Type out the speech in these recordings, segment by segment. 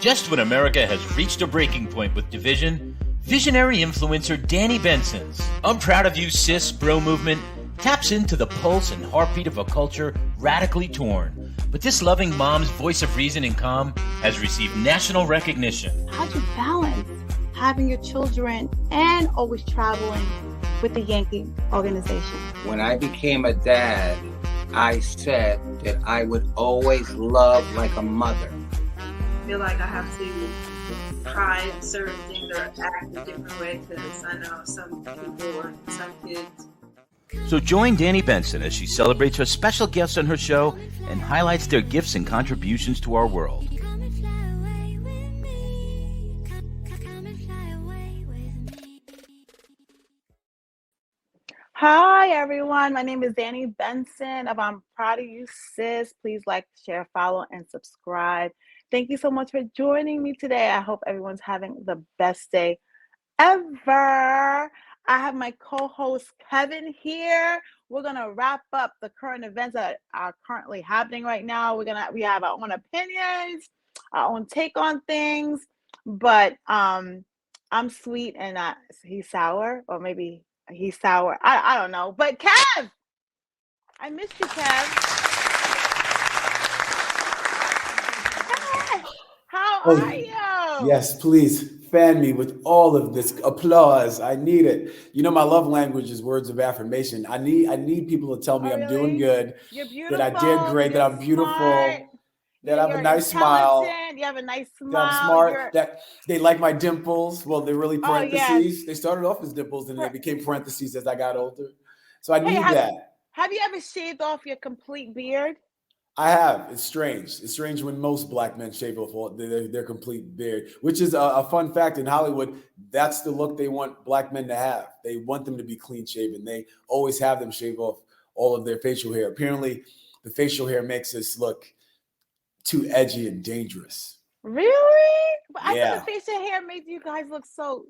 Just when America has reached a breaking point with division, visionary influencer Danni Benson's I'm Proud of You Sis bro movement taps into the pulse and heartbeat of a culture radically torn. But this loving mom's voice of reason and calm has received national recognition. How'd you balance having your children and always traveling with the Yankee organization? When I became a dad, I said that I would always love like a mother. I feel like I have to try certain things or act a different way because I know some people or some kids. So join Danni Benson as she celebrates her special guests on her show and highlights their gifts and contributions to our world. Hi, everyone. My name is Danni Benson of I'm Proud of You Sis. Please like, share, follow, and subscribe. Thank you so much for joining me today. I hope everyone's having the best day ever. I have my co-host Kevin here. We're gonna wrap up the current events that are currently happening right now. We have our own opinions, our own take on things, but I'm sweet and he's sour, or maybe he's sour. I don't know. But Kev, I missed you, Kev. How are you? Yes, please fan me with all of this applause. I need it. You know, my love language is words of affirmation. I need people to tell me I'm doing good, You're beautiful, that I did great, that I'm beautiful, smart, that I have a nice smile. You have a nice smile. That I'm smart. That they like my dimples. Well, they're really parentheses. Oh, yes. They started off as dimples and they became parentheses as I got older. So I need that. Have you ever shaved off your complete beard? I have. It's strange. It's strange when most black men shave off their complete beard, which is a fun fact in Hollywood. That's the look they want black men to have. They want them to be clean shaven. They always have them shave off all of their facial hair. Apparently, the facial hair makes us look too edgy and dangerous. Really? But I thought the facial hair made you guys look so,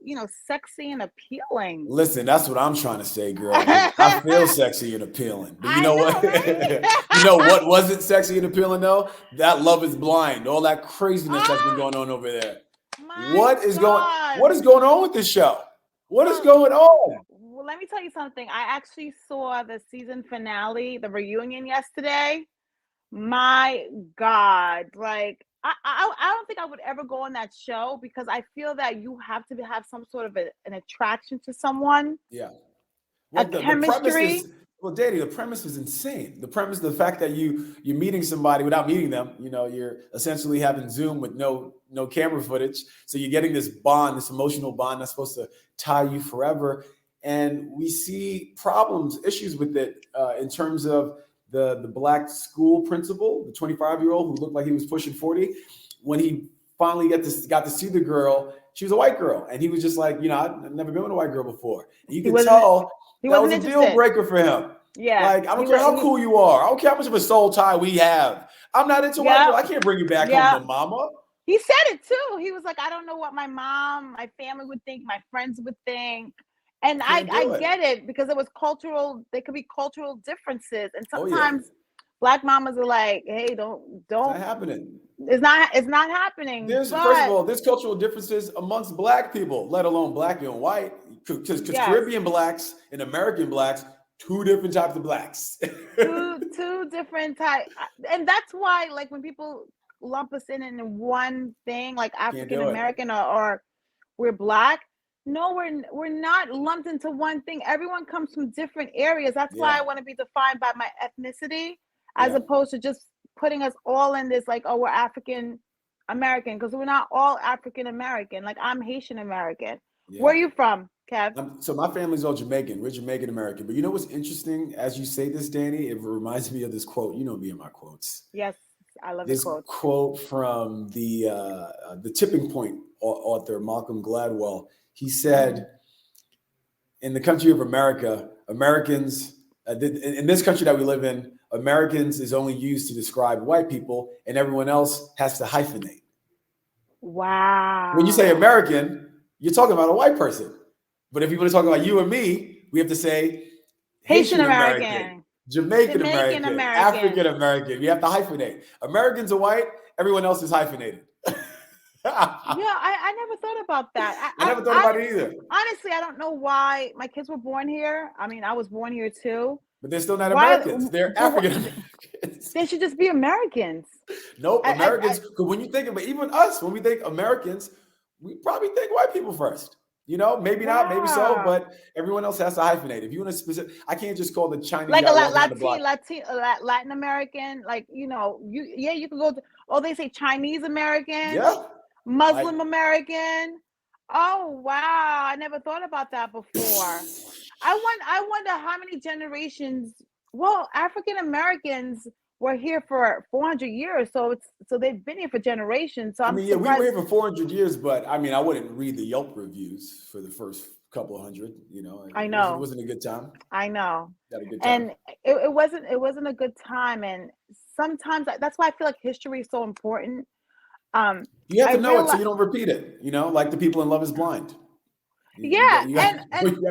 sexy and appealing. Listen, that's what I'm trying to say, girl. I feel sexy and appealing. But you know what? Right? You know what wasn't sexy and appealing, though? That Love is Blind. All that craziness that's been going on over there. What is going on with this show? What is going on? Well, let me tell you something. I actually saw the season finale, the reunion yesterday. My God, I don't think I would ever go on that show because I feel that you have to have some sort of an attraction to someone. Yeah. Well, the chemistry. Danny, the premise is insane. The fact that you're meeting somebody without meeting them, you're essentially having Zoom with no camera footage. So you're getting this bond, this emotional bond that's supposed to tie you forever. And we see issues with it in terms of the black school principal, the 25-year-old who looked like he was pushing 40, when he finally got to see the girl, she was a white girl. And he was just like, I've never been with a white girl before. And you can tell that was a deal breaker for him. Yeah. Like, I don't care how cool you are. I don't care how much of a soul tie we have. I'm not into white girl. I can't bring you back home to mama. He said it too. He was like, I don't know what my family would think, my friends would think. And I get it because there could be cultural differences. And sometimes black mamas are like, hey, don't. It's not happening. It's not happening. First of all, there's cultural differences amongst black people, let alone black and white. Because Caribbean blacks and American blacks, two different types of blacks. two different types. And that's why, when people lump us in one thing, like African American or we're black. No, we're not lumped into one thing. Everyone comes from different areas. That's why I want to be defined by my ethnicity as opposed to just putting us all in this we're African American, because we're not all African American. I'm Haitian American. Yeah. Where are you from, Kev? So my family's all Jamaican. We're Jamaican American. But you know what's interesting? As you say this, Danny, it reminds me of this quote. You know me and my quotes. Yes, I love this quote from the Tipping Point author, Malcolm Gladwell. He said, in the country of America, Americans, in this country that we live in, Americans is only used to describe white people and everyone else has to hyphenate. Wow. When you say American, you're talking about a white person. But if you want to talk about you and me, we have to say Haitian American, Jamaican American, African American. You have to hyphenate. Americans are white, everyone else is hyphenated. I never thought about that. I never thought about it either. Honestly, I don't know why my kids were born here. I mean, I was born here too. But they're still not Why- Americans. They're but what- African Americans. They should just be Americans. Nope, I- Americans. Because when you think about even us, when we think Americans, we probably think white people first. You know, maybe not, maybe so, Wow. but everyone else has to hyphenate. If you want to specific, I can't just call the Chinese Like a guy walking down the block. Latin American, like, you know, you could go to, they say Chinese American, Yeah, Muslim American. Oh wow, I never thought about that before. I wonder how many generations. Well, African Americans were here for 400 years, so they've been here for generations. So I I'm mean, yeah, we surprised. were here for 400 years, but I mean, I wouldn't read the Yelp reviews for the first couple of hundred. You know, I know. It wasn't a good time. I know. Had a good time. And it wasn't a good time, and sometimes that's why I feel like history is so important. You have to I know it so realize- you don't repeat it. You know, like the people in Love Is Blind. Yeah, you gotta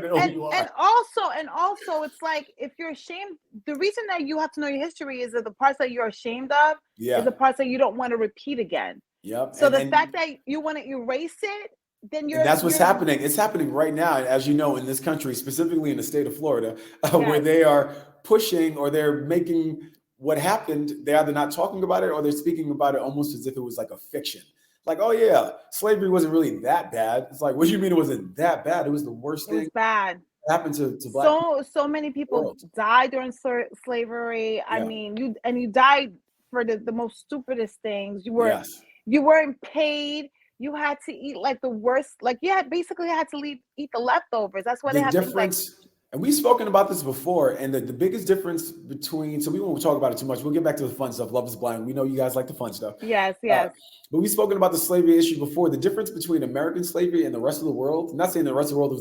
know who you are. and also it's like if you're ashamed, the reason that you have to know your history is that the parts that you're ashamed of is the parts that you don't want to repeat again. Yep. So the fact that you want to erase it, then that's what's happening. It's happening right now, as you know, in this country, specifically in the state of Florida, where they are pushing or they're making what happened. They're either not talking about it or they're speaking about it almost as if it was like a fiction. Like, oh yeah, slavery wasn't really that bad. It's like, what do you mean it wasn't that bad? It was the worst thing. It was bad. That happened to black people. So many people died during slavery. I mean, you died for the most stupidest things. You weren't paid. You had to eat like the worst. Like basically had to eat the leftovers. That's why they have difference. And we've spoken about this before, and the biggest difference between, so we won't talk about it too much. We'll get back to the fun stuff. Love Is Blind. We know you guys like the fun stuff. Yes. But we've spoken about the slavery issue before. The difference between American slavery and the rest of the world, I'm not saying the rest of the world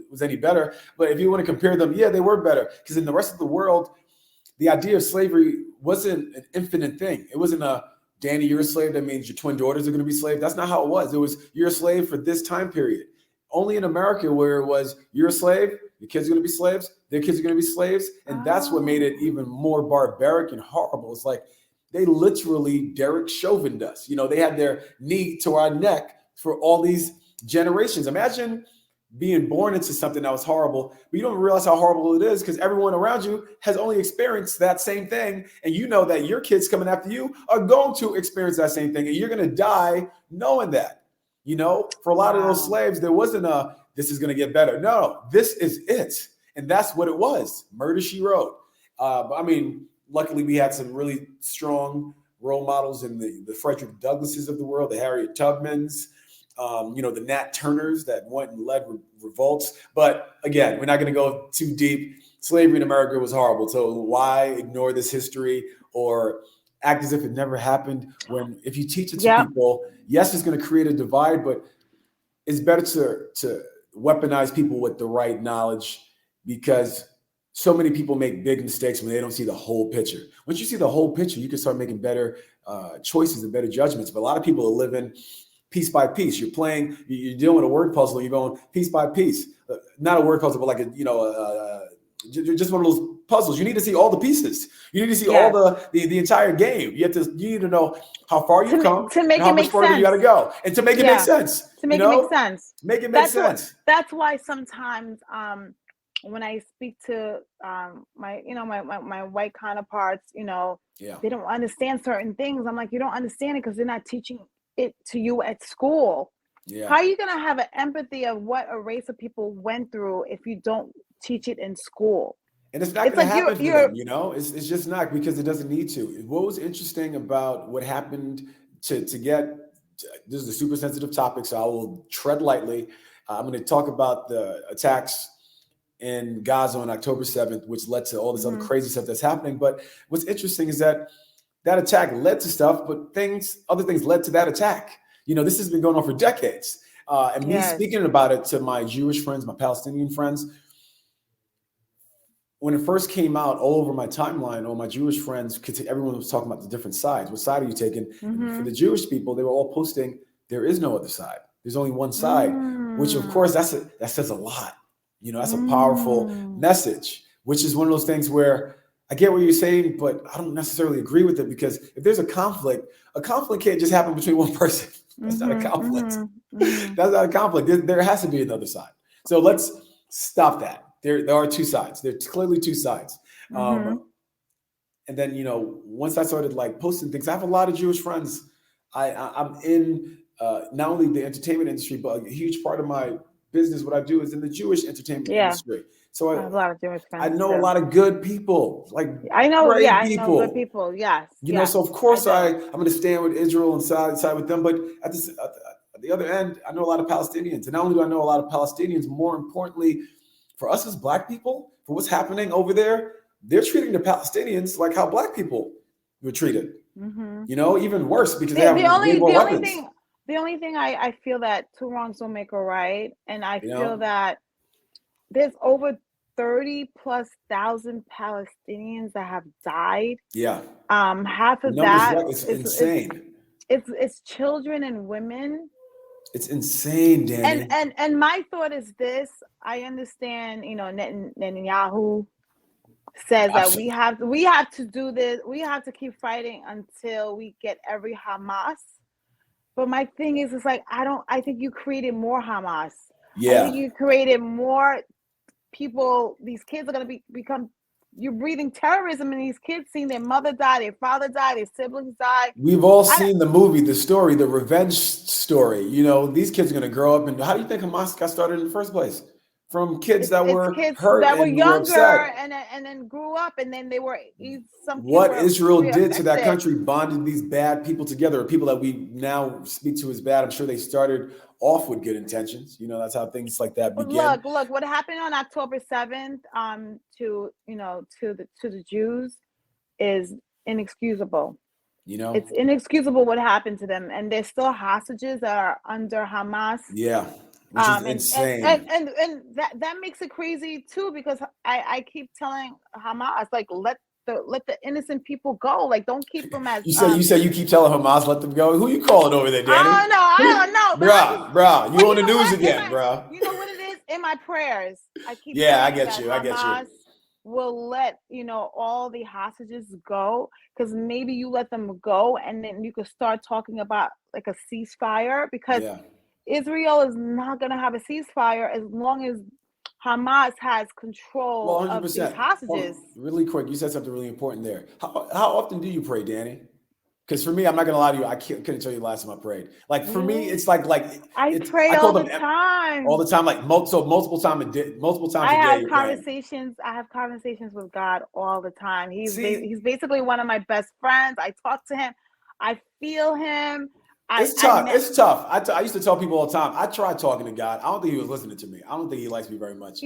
was any better, but if you want to compare them, yeah, they were better. Because in the rest of the world, the idea of slavery wasn't an infinite thing. It wasn't a, Danny, you're a slave. That means your twin daughters are going to be slaves. That's not how it was. It was, you're a slave for this time period. Only in America where it was, you're a slave, your kids are going to be slaves, their kids are going to be slaves. And that's what made it even more barbaric and horrible. It's like they literally Derek Chauvined us. You know, they had their knee to our neck for all these generations. Imagine being born into something that was horrible, but you don't realize how horrible it is because everyone around you has only experienced that same thing. And you know that your kids coming after you are going to experience that same thing. And you're going to die knowing that. You know, for a lot of those slaves, there wasn't a, this is going to get better. No, this is it. And that's what it was. Murder, She Wrote. But I mean, luckily we had some really strong role models in the Frederick Douglasses of the world, the Harriet Tubmans, you know, the Nat Turners that went and led revolts. But again, we're not going to go too deep. Slavery in America was horrible. So why ignore this history or act as if it never happened, when if you teach it to people, yes, it's going to create a divide, but it's better to weaponize people with the right knowledge, because so many people make big mistakes when they don't see the whole picture. Once you see the whole picture, you can start making better choices and better judgments. But a lot of people are living piece by piece. You're dealing with a word puzzle. You're going piece by piece, not a word puzzle, but like just one of those puzzles. You need to see all the pieces. You need to see all the entire game. You need to know how far you've come to make and how it much make further sense. you got to go, and to make it make sense. To make it make sense. Make it make sense. That's why sometimes when I speak to my white counterparts, you know, they don't understand certain things. I'm like, you don't understand it because they're not teaching it to you at school. How are you going to have an empathy of what a race of people went through if you don't teach it in school? And it's not going to happen for them, you know? It's just not, because it doesn't need to. What was interesting about what happened to get, this is a super sensitive topic, so I will tread lightly. I'm going to talk about the attacks in Gaza on October 7th, which led to all this other crazy stuff that's happening. But what's interesting is that attack led to stuff, but other things led to that attack. You know, this has been going on for decades. And me speaking about it to my Jewish friends, my Palestinian friends, when it first came out all over my timeline, all my Jewish friends, everyone was talking about the different sides. What side are you taking? For the Jewish people, they were all posting, there is no other side. There's only one side, which of course that says a lot. You know, that's a powerful message, which is one of those things where I get what you're saying, but I don't necessarily agree with it, because if there's a conflict can't just happen between one person. That's not a conflict. Mm-hmm. That's not a conflict. There has to be another side. So let's stop that. There are two sides. There's clearly two sides. And then, you know, once I started like posting things, I have a lot of Jewish friends. I'm in not only the entertainment industry, but a huge part of my business, what I do is in the Jewish entertainment industry. So I have a lot of Jewish friends. I know too. a lot of good people, like I know, great I people. know good people. Yes. You know, so of course I'm going to stand with Israel and side with them. But at the other end, I know a lot of Palestinians. And not only do I know a lot of Palestinians, more importantly, for us as Black people, for what's happening over there, they're treating the Palestinians like how Black people were treated. You know, even worse because they have way more weapons. The only thing I feel that two wrongs don't make a right, and I feel that there's over 30,000+ Palestinians that have died. Yeah. Half of that is insane. It's children and women. It's insane, Danny. And my thought is this: I understand, you know, Netanyahu says that we have to do this. We have to keep fighting until we get every Hamas. But my thing is, it's like I think you created more Hamas. Yeah. I think you created more people. These kids are gonna become. You're breathing terrorism in these kids, seeing their mother die, their father die, their siblings die. We've all seen the movie, the story, the revenge story. You know, these kids are going to grow up. And how do you think Hamas got started in the first place? From kids that were hurt that were and younger were and then grew up, and then they were what Israel did to that country bonded these bad people together, people that we now speak to as bad. I'm sure they started off with good intentions. You know, that's how things like that begin. Look, what happened on October 7th to the Jews is inexcusable. You know, it's inexcusable what happened to them, and there's still hostages that are under Hamas. Yeah. Which is insane. And that makes it crazy too, because I keep telling Hamas, like, let the innocent people go. Like, don't keep them as you say you keep telling Hamas let them go. Who you calling over there, Danny? I don't know. Bruh, you on the news again, bruh. You know what it is? In my prayers, I keep I get you. Hamas will let, you know, all the hostages go, because maybe you let them go and then you could start talking about like a ceasefire, because Israel is not going to have a ceasefire as long as Hamas has control of these hostages. Really quick, you said something really important there. How often do you pray, Danny? Because for me, I'm not going to lie to you, I couldn't tell you the last time I prayed. Like for me, it's like I pray all the time. All the time, like multiple times a day. I have conversations. I have conversations with God all the time. He's basically one of my best friends. I talk to him. I feel him. It's tough. I used to tell people all the time, I tried talking to God. I don't think he was listening to me. I don't think he likes me very much.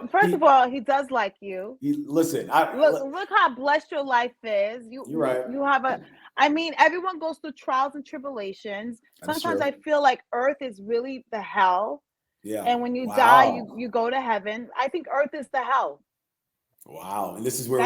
First of all, he does like you. Listen, look how blessed your life is. You're right. You have everyone goes through trials and tribulations. Sometimes I feel like earth is really the hell. Yeah. And when you die, you go to heaven. I think earth is the hell. Wow. And this is where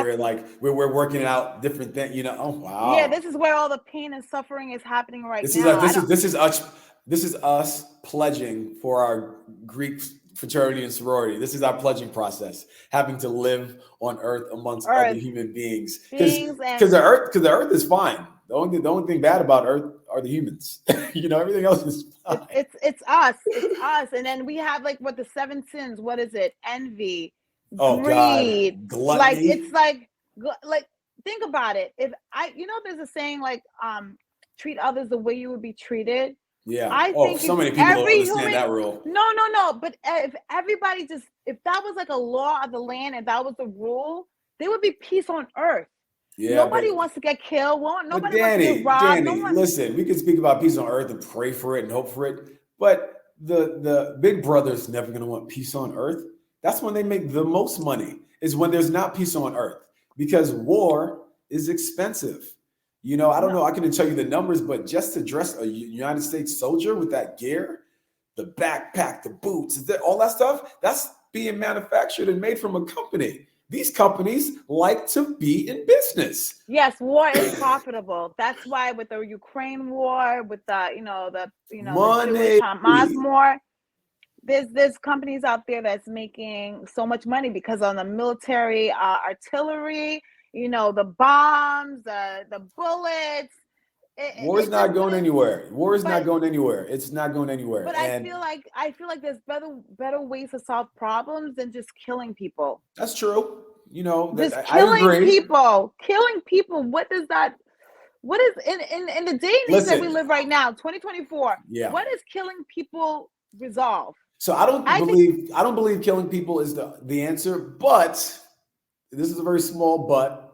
we're working out different things, you know. Oh wow. Yeah, this is where all the pain and suffering is happening right now. This is us pledging for our Greek fraternity and sorority. This is our pledging process, having to live on earth amongst other human beings. Because the earth is fine. The only thing bad about earth are the humans. You know, everything else is fine. It's us. It's us. And then we have like the 7 sins. What is it? Envy. Greed, gluttony. Like it's like think about it. If there's a saying like treat others the way you would be treated. Yeah. I think so many people don't understand that rule. No. But if everybody if that was like a law of the land and that was the rule, there would be peace on earth. Yeah. Nobody wants to get killed. Nobody wants to get robbed. Danny, listen, we can speak about peace on earth and pray for it and hope for it, but the big brother's never going to want peace on earth. That's when they make the most money, is when there's not peace on earth, because war is expensive. You know, I don't know. I couldn't tell you the numbers, but just to dress a United States soldier with that gear, the backpack, the boots, all that stuff, that's being manufactured and made from a company. These companies like to be in business. Yes, war is profitable. That's why with the Ukraine war, with the money. Hamas war, there's companies out there that's making so much money because on the military artillery, the bombs, the bullets, War is it's not a going good, anywhere. War is not but going anywhere. It's not going anywhere. but And I feel like there's better ways to solve problems than just killing people. that's true. You know, Just I killing agree. people, killing people. What does that? What is in the day and age that we Listen, live right now, 2024? yeah. What is killing people resolve? So I don't I think believe killing people is the answer, but this is a very small but.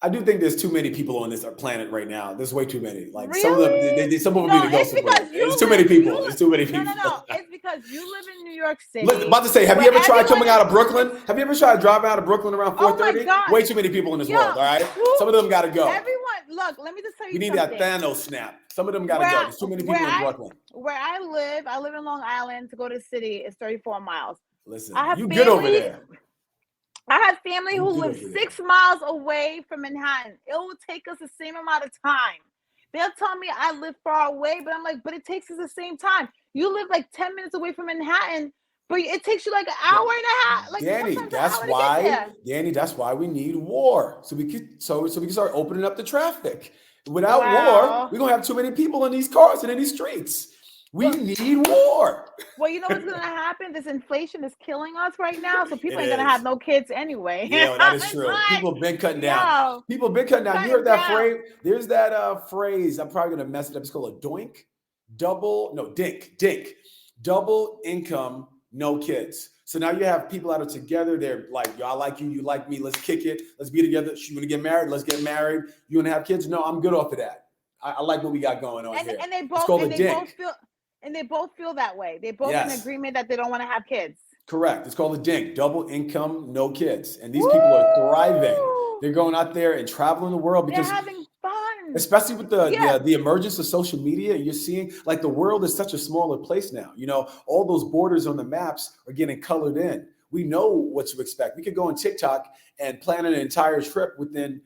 I do think there's too many people on this planet right now. There's way too many. Like some of them, some of them No, need to go it's somewhere. because There's too many people. There's too many No, people. no. It's because you live in New York City. Look, about to say, have you where ever tried everyone coming out is- of Brooklyn? Have you ever tried driving out of Brooklyn around Oh my 4:30? God. Way too many people in this Yo, world. All right, some of them got to go. Everyone, look. Let me just tell you We need something. that Thanos snap. Some of them got to go. There's too many people in Brooklyn. Where I live in Long Island. To go to the city is 34 miles. Listen, I have you good over family- there. I have family who You live good over 6 miles away from Manhattan. It will take us the same amount of time. They'll tell me I live far away, but I'm like, but it takes us the same time. You live like 10 minutes away from Manhattan, but it takes you like an hour and a half. Like Danny, sometimes an that's hour to get why. there. Danny, that's why we need war. So we can start opening up the traffic. Without Wow. war, we're gonna have too many people in these cars and in these streets. We need war. Well, you know what's going to happen? This inflation is killing us right now, so people It ain't going to is. have no kids anyway. Yeah, well, that is It's true. like, People have been cutting down. yo, People have been cutting down. You cutting heard that down. phrase? There's that phrase. I'm probably gonna mess it up. It's called a doink. Dink. Double income, no kids. So now you have people that are together. They're like, yo, I like you, you like me. Let's kick it. Let's be together. You want to get married? Let's get married. You want to have kids? No, I'm good off of that. I like what we got going on here. And they It's both called and a they dink. both feel and they both feel that way. They both in Yes. agreement that they don't want to have kids. Correct. It's called a dink. Double income, no kids. And these people are thriving. Woo! They're going out there and traveling the world They're because, having fun. especially with Yeah. the emergence of social media, you're seeing like the world is such a smaller place now. You know, all those borders on the maps are getting colored in. We know what to expect. We could go on TikTok and plan an entire trip within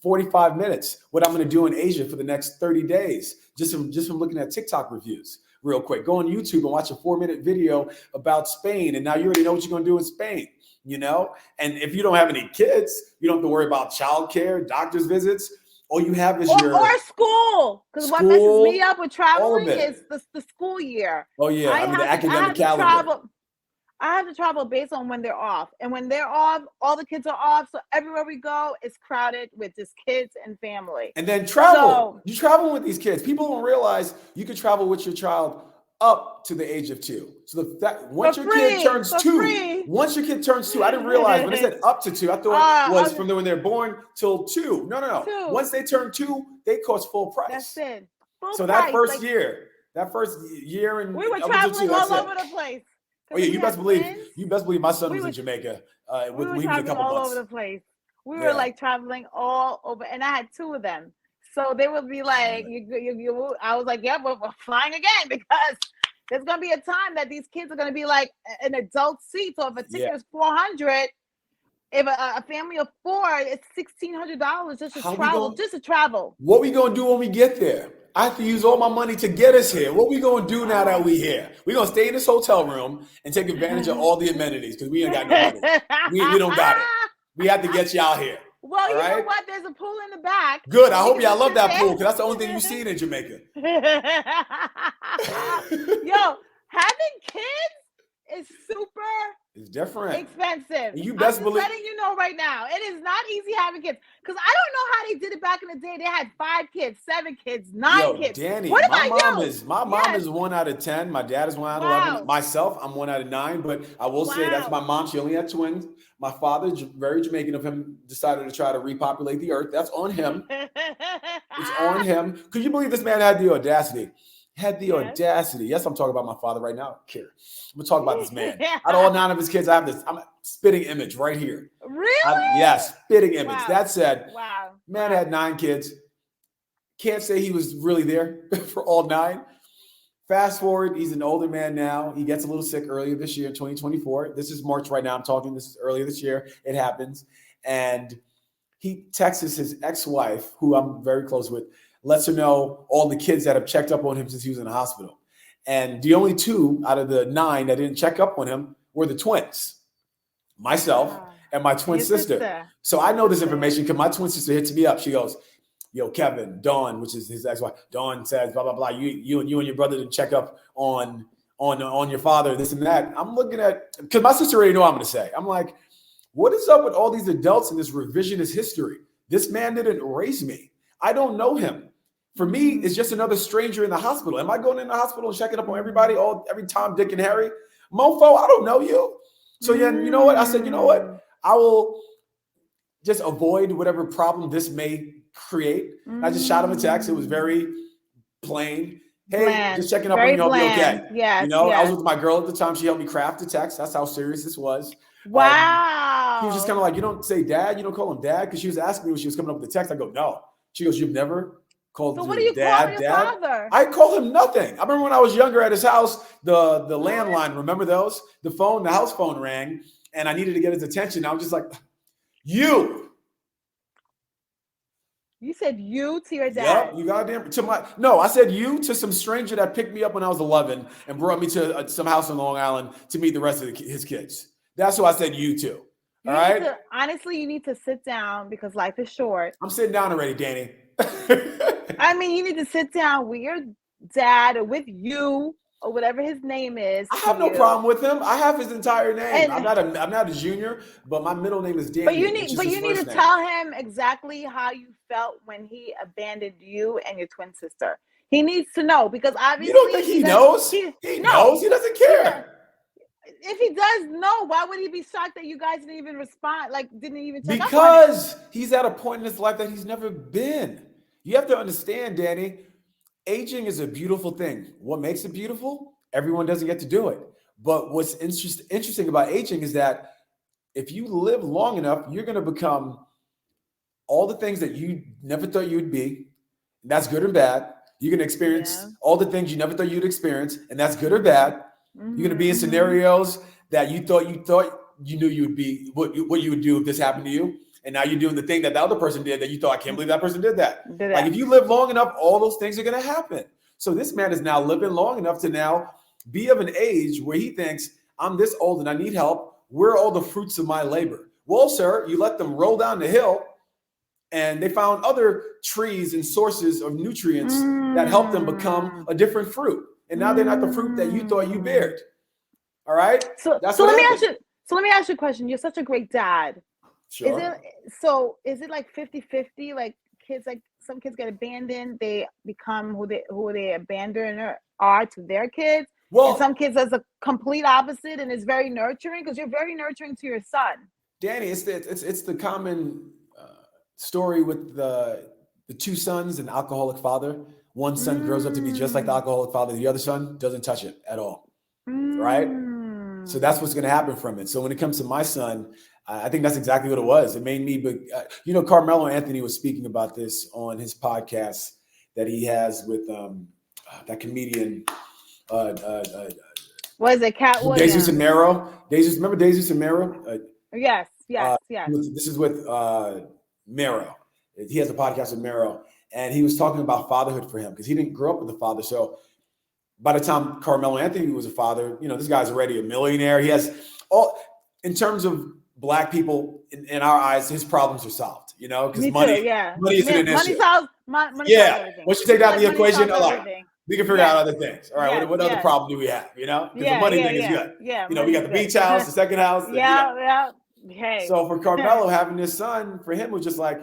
45 minutes. What I'm going to do in Asia for the next 30 days, just from looking at TikTok reviews. Real quick, go on YouTube and watch a 4-minute video about Spain, and now you already know what you're going to do in Spain. You know, and if you don't have any kids, you don't have to worry about childcare, doctor's visits. All you have is or school. Because what messes School, me up with traveling it. is the school year. Oh yeah, I mean the have academic to calendar. travel. I have to travel based on when they're off. And when they're off, all the kids are off. So everywhere we go, it's crowded with just kids and family. And then travel. So- You travel with these kids. People don't realize you can travel with your child up to the age of 2. So once your kid turns 2, once your kid turns 2, I didn't realize when they said up to 2, I thought it was from when they're born till 2. No. 2. Once they turn 2, they cost full price. That's it. Full So price. that first year and We were up until traveling 2, all that's it. over the place. Oh yeah, you best believe my son was in Jamaica We when were he was a traveling couple all months. over the place. We Yeah. were like traveling all over, and I had 2 of them. So they would be like, I was like, yeah, we're flying again because there's gonna be a time that these kids are gonna be like an adult seat. So if a ticket is $400, if a family of 4, it's $1,600 just to travel. What we gonna do when we get there? I have to use all my money to get us here. What we gonna do now that we here? We gonna stay in this hotel room and take advantage of all the amenities because we ain't got no money. We don't got it. We have to get you out here. Well, you know right? what? There's a pool in the back. Good. I hope You y'all can love sit that there. pool because that's the only thing you seen in Jamaica. Yo, having kids is super It's different. expensive. You I'm best just believe- letting you know right now. It is not easy having kids. Because I don't know how they did it back in the day. They had 5 kids, 7 kids, 9 kids. Danny, What my about mom you? is 1 out of 10. My dad is 1 out of 11. Wow. Myself, I'm 1 out of 9. But I will say that's my mom. She only had twins. My father, very Jamaican of him, decided to try to repopulate the earth. That's on him. It's on him. Could you believe this man had the audacity? Audacity. Yes, I'm talking about my father right now. I don't care. I'm gonna talk about this man. Out of all 9 of his kids, I have this. I'm a spitting image right here. Really? Yes, spitting image. Wow. That said, Wow. man had 9 kids. Can't say he was really there for all 9. Fast forward, he's an older man now. He gets a little sick earlier this year, 2024. This is March right now. I'm talking. This is earlier this year. It happens. And he texts his ex-wife, who I'm very close with, lets her know all the kids that have checked up on him since he was in the hospital. And the only 2 out of the 9 that didn't check up on him were the twins, myself and my twin Your sister. So I know this information because my twin sister hits me up. She goes, yo, Kevin, Dawn, which is his ex-wife, Dawn says, blah, blah, blah. You and your brother to check up on your father, this and that. I'm looking at, because my sister already know what I'm going to say. I'm like, what is up with all these adults in this revisionist history? This man didn't raise me. I don't know him. For me, it's just another stranger in the hospital. Am I going in the hospital and checking up on everybody, every Tom, Dick, and Harry? Mofo, I don't know you. So yeah, you know what? I said, you know what? I will just avoid whatever problem this may create. I just shot him a text. It was very plain. Hey, Bland. just checking up Very on you. Hope you're okay. Yes, you know, yes. I was with my girl at the time. She helped me craft the text. That's how serious this was. Wow. He was just kind of like, you don't say dad, you don't call him dad, because she was asking me when she was coming up with the text. I go, no. She goes, you've never called So your what do you dad, call your father? I call him nothing. I remember when I was younger at his house, the landline, remember those? The house phone rang, and I needed to get his attention. I was just like, you. You said you to your dad. Yep, you goddamn no. I said you to some stranger that picked me up when I was 11 and brought me to some house in Long Island to meet the rest of his kids. That's who I said you to. All right. Honestly, you need to sit down because life is short. I'm sitting down already, Danny. I mean, you need to sit down with your dad or with you or whatever his name is. I have no problem with him. I have his entire name. I'm not a junior, but my middle name is Danny. But you need to tell him exactly how you felt when he abandoned you and your twin sister. He needs to know because obviously you don't think he knows. He knows. He doesn't care. If he does know, why would he be shocked that you guys didn't even respond? Like didn't even check because he's at a point in his life that he's never been. You have to understand, Danny. Aging is a beautiful thing. What makes it beautiful? Everyone doesn't get to do it. But what's interesting about aging is that if you live long enough, you're going to become all the things that you never thought you would be. That's good or bad. You're going to experience all the things you never thought you'd experience, and that's good or bad. You're going to be in scenarios that you thought you knew you would be, what you would do if this happened to you. And now you're doing the thing that the other person did that you thought, I can't believe that person did that. Like if you live long enough, all those things are going to happen. So this man is now living long enough to now be of an age where he thinks, I'm this old and I need help. Where are all the fruits of my labor? Well, sir, you let them roll down the hill and they found other trees and sources of nutrients that helped them become a different fruit. And now they're not the fruit that you thought you bared. All right? So let me ask you a question. You're such a great dad. Sure. Is it like 50-50? Like kids, like some kids get abandoned, they become who they abandoned are to their kids. Well, and some kids is a complete opposite and is very nurturing because you're very nurturing to your son. Danny, it's the common story with the two sons and alcoholic father. One son grows up to be just like the alcoholic father. The other son doesn't touch it at all. Right? So that's what's going to happen from it. So when it comes to my son, I think that's exactly what it was. It made me, Carmelo Anthony was speaking about this on his podcast that he has with that comedian. Was it Cat Williams? Jesus and Mero. Remember Jesus and Mero? Yes. This is with Mero. He has a podcast with Mero. And he was talking about fatherhood for him because he didn't grow up with a father. So by the time Carmelo Anthony was a father, this guy's already a millionaire. He has all, in terms of Black people, in our eyes, his problems are solved, because money isn't an issue. Money solves once you take that out of the equation, we can figure out other things. All right, what other problem do we have, Because the money thing is good. Yeah, we got the beach house, the second house. Hey. So for Carmelo, having this son, for him was just like,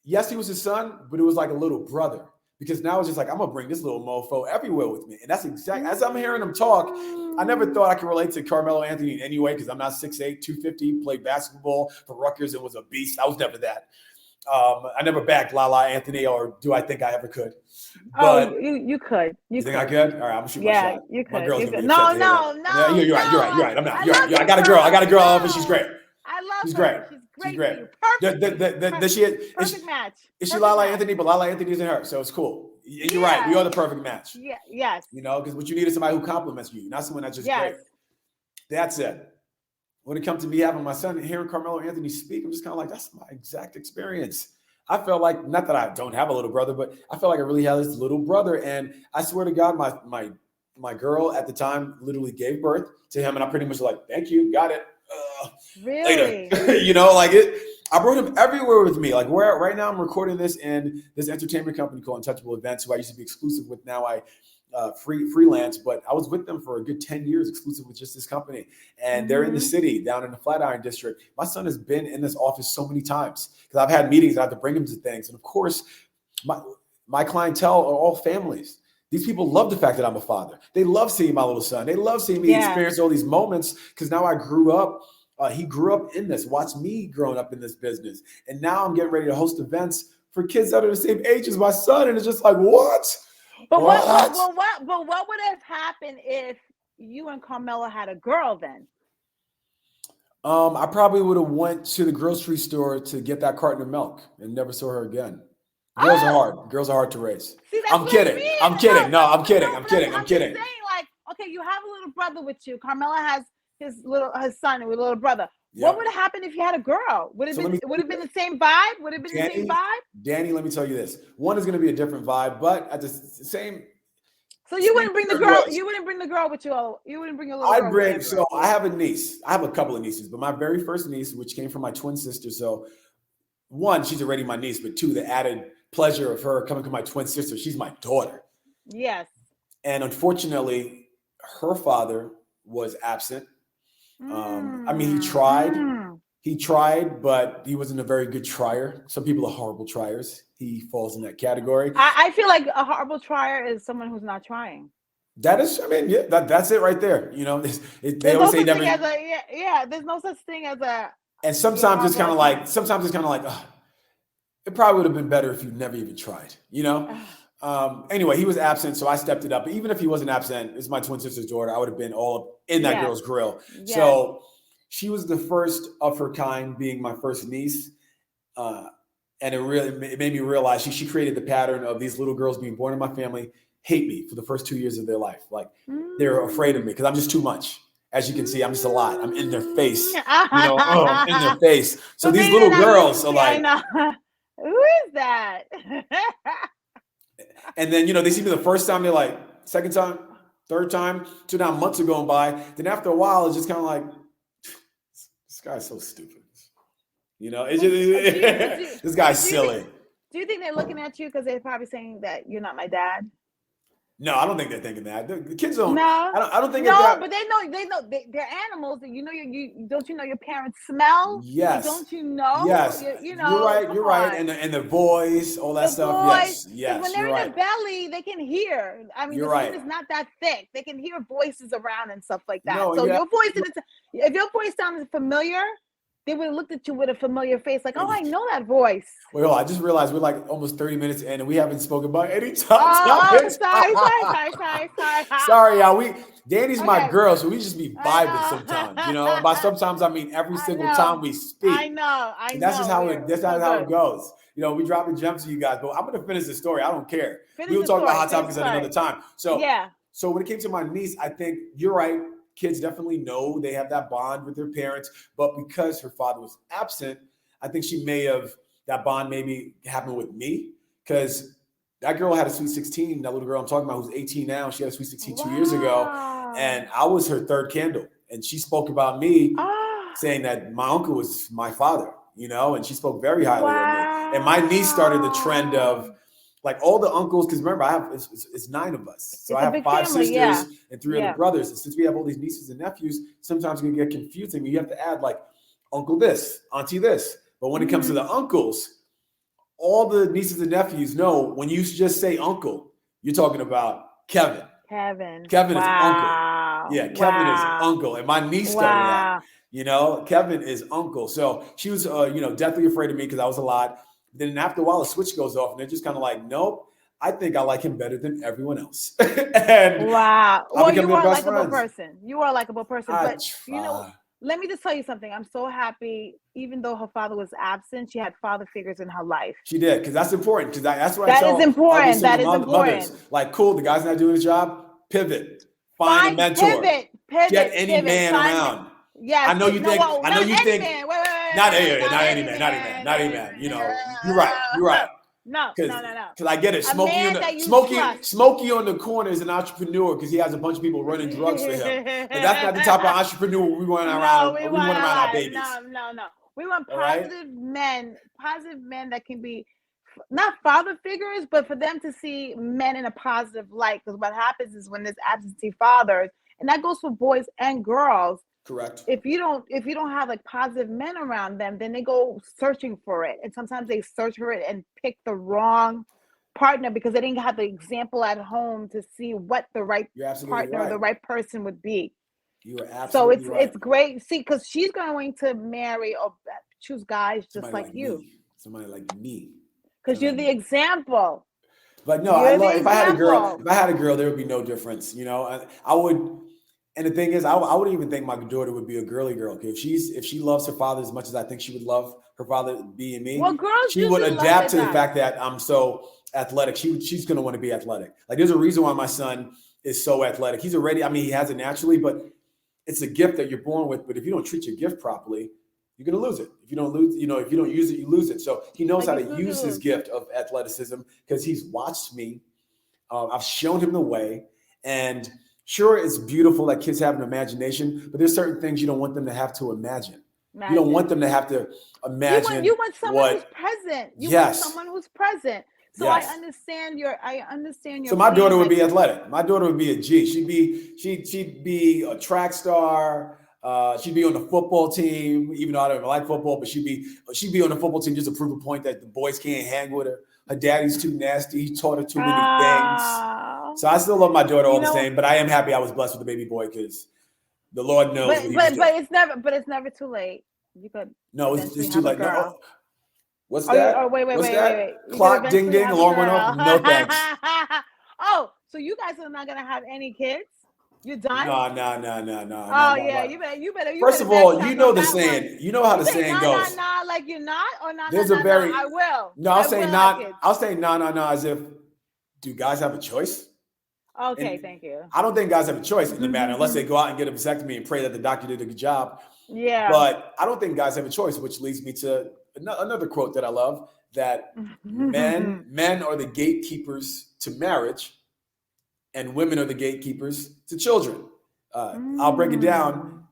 yes, he was his son, but it was like a little brother. Because now it's just like, I'm going to bring this little mofo everywhere with me. And that's exactly, as I'm hearing him talk, I never thought I could relate to Carmelo Anthony in any way because I'm not 6'8", 250, played basketball for Rutgers and was a beast. I was never that. I never backed Lala Anthony, or do I think I ever could? But you could. You think I could? All right, I'm going to shoot my shot. Yeah, you could. My girl's going to be No. You're right. I'm not. You're right. I got a girl, but she's great. I love she's her. Great. She's great. Perfect. Perfect match. Is she Lala Anthony? But Lala Anthony isn't her, so it's cool. You're right. We are the perfect match. Yeah. Yes. Because what you need is somebody who compliments you, not someone that's just great. That's it. When it comes to me having my son and hearing Carmelo Anthony speak, I'm just kind of like, that's my exact experience. I felt like, not that I don't have a little brother, but I felt like I really had this little brother. And I swear to God, my girl at the time literally gave birth to him, and I pretty much like, thank you, got it. Really? Later. I brought him everywhere with me. Like where right now I'm recording this in this entertainment company called Untouchable Events, who I used to be exclusive with. Now I freelance, but I was with them for a good 10 years exclusive with just this company. And they're in the city down in the Flatiron district. My son has been in this office so many times because I've had meetings. I have to bring him to things. And of course, my clientele are all families. These people love the fact that I'm a father. They love seeing my little son. They love seeing me experience all these moments because now I grew up. He grew up in this, watched me growing up in this business. And now I'm getting ready to host events for kids that are the same age as my son. And it's just like, what? But what would have happened if you and Carmela had a girl then? I probably would have went to the grocery store to get that carton of milk and never saw her again. Girls are hard. Girls are hard to raise. See, I'm kidding. I'm kidding. No, I'm kidding. I'm kidding. I'm kidding. Saying, like, okay, you have a little brother with you. Carmela has his son with a little brother. Yep. What would have happened if you had a girl? Would it have been the same vibe? Would it have been the same vibe? Danny, let me tell you this. One is going to be a different vibe, but at the same. So you wouldn't bring the girl. You wouldn't bring the girl with you. You wouldn't bring a little girl. So I have a niece. I have a couple of nieces, but my very first niece, which came from my twin sister. So one, she's already my niece, but two, the added pleasure of her coming to my twin sister. She's my daughter. Yes. And unfortunately, her father was absent. I mean, he tried, but he wasn't a very good trier. Some people are horrible triers. He falls in that category. I feel like a horrible trier is someone who's not trying. That is, I mean, yeah, that's it right there. You know, they always say never. There's no such thing as a. And sometimes it's kind of like, oh, it probably would have been better if you never even tried, you know? Anyway, he was absent, so I stepped it up. But even if he wasn't absent, it's my twin sister's daughter. I would have been all up in that girl's grill. Yes. So she was the first of her kind, being my first niece. And it made me realize she created the pattern of these little girls being born in my family hate me for the first 2 years of their life. Like they're afraid of me because I'm just too much. As you can see, I'm just a lot. I'm in their face. I'm in their face. So these little girls are like, who is that? And then, they see me the first time, they're like, second time, third time, 2 now months are going by. Then after a while, it's just kind of like, this guy's so stupid. It's just, this guy's silly. Do you think they're looking at you because they're probably saying that you're not my dad? No, I don't think they're thinking that. The kids don't. No, I don't think. No, but they know. They're animals. Don't you know your parents smell? Yes. Don't you know? Yes. You're right. And the voice, all that stuff. Yes. When they're in the belly, they can hear. I mean, the skin is not that thick. They can hear voices around and stuff like that. No, so your voice, if your voice sounds familiar, they would have looked at you with a familiar face, like, oh, I know that voice. Well, I just realized we're like almost 30 minutes in, and we haven't spoken about any topics. Sorry. Sorry, y'all. Danny's my girl, so we just be vibing sometimes. And by sometimes I mean every single time we speak. I know. That's just how it goes. We dropping gems to you guys, but I'm gonna finish the story. I don't care. We'll talk about hot topics at another time. So when it came to my niece, I think you're right. Kids definitely know they have that bond with their parents, but because her father was absent, I think that bond maybe happened with me, because that girl had a sweet 16. That little girl I'm talking about, who's 18 now, she had a sweet 16 2 years ago, and I was her third candle, and she spoke about me, saying that my uncle was my father, and she spoke very highly of me. And my niece started the trend of, like, all the uncles, because remember, it's 9 of us. So I have 5 sisters and 3 other brothers. And since we have all these nieces and nephews, sometimes it can get confusing. You have to add, like, uncle this, auntie this. But when it comes to the uncles, all the nieces and nephews know when you just say uncle, you're talking about Kevin. Kevin is uncle. Yeah, Kevin is uncle. And my niece started that. Kevin is uncle. So she was, deathly afraid of me because I was a lot. Then after a while, a switch goes off, and they're just kind of like, nope, I think I like him better than everyone else. And wow. Well, you are a likable person. You are a likable person. But, let me just tell you something. I'm so happy, even though her father was absent, she had father figures in her life. She did, because that's important. Because that's what I tell. That is important. Mothers. Like, cool, the guy's not doing his job. Pivot. Find a mentor. Pivot. Get any man around. Yes. I know you think. Not any man. You're right. No. Because I get it. Smokey on the corner is an entrepreneur because he has a bunch of people running drugs for him. But that's not the type of entrepreneur we want around. We want around our babies. No. We want All right? positive men that can be not father figures, but for them to see men in a positive light. Because what happens is when there's absentee fathers, and that goes for boys and girls. Correct. If you don't have like positive men around them, then they go searching for it, and sometimes they search for it and pick the wrong partner because they didn't have the example at home to see what the right partner, the right person would be. You are absolutely right. So it's great. See, because she's going to marry or choose guys just Somebody like you. Me. Somebody like me. Because you're the example. But no, if I had a girl, there would be no difference. You know, I would. And the thing is, I wouldn't even think my daughter would be a girly girl. If she loves her father as much as I think she would love her father being me, well, girls she would adapt to the fact that I'm so athletic. She's going to want to be athletic. Like there's a reason why my son is so athletic. He's already, he has it naturally, but it's a gift that you're born with. But if you don't treat your gift properly, you're going to lose it. If you don't use it, you lose it. So he knows how to use his gift of athleticism because he's watched me. I've shown him the way. And sure, it's beautiful that kids have an imagination, but there's certain things you don't want them to have to imagine. You don't want them to have to imagine. You want someone who's present. You want someone who's present. So I understand your. So my daughter would be athletic. My daughter would be a G. She'd be a track star. She'd be on the football team, even though I don't like football, but she'd be on the football team just to prove a point that the boys can't hang with her. Her daddy's too nasty. He taught her too many things. So I still love my daughter all the same, but I am happy I was blessed with a baby boy because the Lord knows. But it's never too late. You could. No, it's too late. No. What's that? Wait. Clock, ding, ding, alarm went off. No thanks. Oh, so you guys are not gonna have any kids? You're done? No. Oh yeah, you better. First of all, you know the saying. You know how the saying goes. Nah, like you're not, or not. There's a very. I will. No, I'll say not. I'll say no, as if. Do guys have a choice? Okay, thank you. I don't think guys have a choice in the matter unless they go out and get a vasectomy and pray that the doctor did a good job. Yeah. But I don't think guys have a choice, which leads me to another quote that I love, that men are the gatekeepers to marriage and women are the gatekeepers to children. I'll break it down.